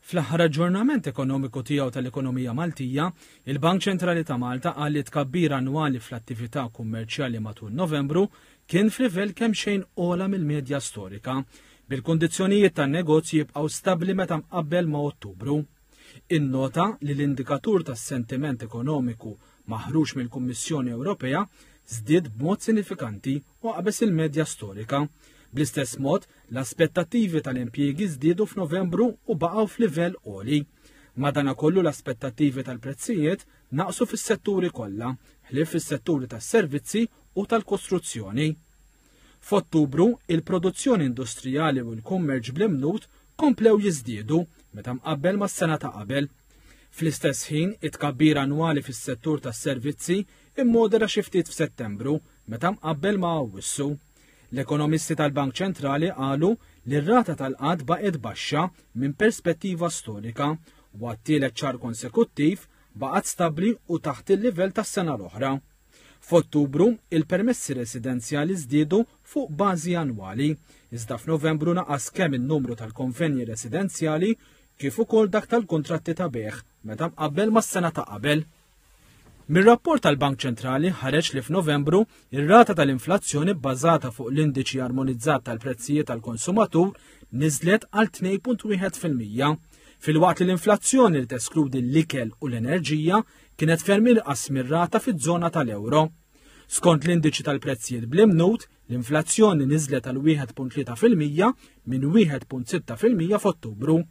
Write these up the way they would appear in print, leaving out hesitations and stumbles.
Fl-aħħar aġġornament ekonomiku tiegħu tal-ekonomija Maltija, il-Bank Ċentrali ta' Malta qal li tkabbir annwali fl-attività kummerċjali matul Novembru kien f'livell kemmxejn ogħla mill-medja storika, bil-kundizzjonijiet tan-negozji jibqgħu stabbli meta mqabbel ma' Ottubru. Innota li l-indikatur tas-sentiment ekonomiku maħruġ mill-Kummissjoni Ewropea żdied b'mod sinifikanti u qabeż il-medja storika. Bl-istess mod, l-aspettattivi tal-impjiegi żdiedu f'Novembru u baqgħu f'livell għoli. Madankollu l-aspettattivi tal-prezzijiet naqsu fis-setturi kollha, ħlief fis-setturi tas-servizzi u tal-kostruzzjoni. F'Ottubru, il-produzzjoni industrijali u l-kummerċ bl-imnut komplew jiżdiedu meta mqabbel mas-sena ta' qabel. Fl-istess ħin, it-tkabbir annwali fis-settur tas-servizzi immodera xi ftit f'Settembru meta mqabbel ma' Awwissu. L-ekonomisti tal-Bank Ċentrali qalu li r-rata tal-qatt baqgħet baxxa minn perspettiva storika u għat-tielet ċar konsekuttiv baqgħet stabbli u taħt il-livell tas-sena l-oħra. F'Ottubru, il-permessi residenzjali żdiedu fuq bażi annwali, iżda f'Novembru naqas kemm in-numru tal-konvenji residenzjali kif ukoll dak tal-kuntratti ta' beħ meta mqabbel mas-sena ta' qabel. Mir-rapport tal-Bank Ċentrali ħareġ li f'Novembru ir-rata tal-inflazzjoni bbażata fuq l-indiċi armonizzat tal-prezzijiet tal-konsumatur niżlet għal 2.1%, filwaqt li l-inflazzjoni li teskludi l-ikel u l-enerġija kienet ferm inqas mir-rata fiż-żona tal-Ewro. Skont l-indiċi tal-prezzijiet bl-imnut, l-inflazzjoni niżlet għal 1.3% minn 1.6% f'Ottubru.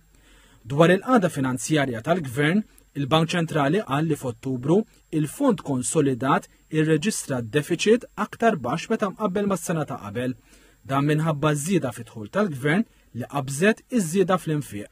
Dwar il-qagħda finanzjarja tal-Gvern, il-Bank Ċentrali qal li f'Ottubru il-Fond Konsolidat irreġistra deficit aktar baxx meta mqabbel mas-sena ta' qabel, dan minħabba żieda fid-dħul tal-Gvern li qabżet iż-żieda fl-infiq.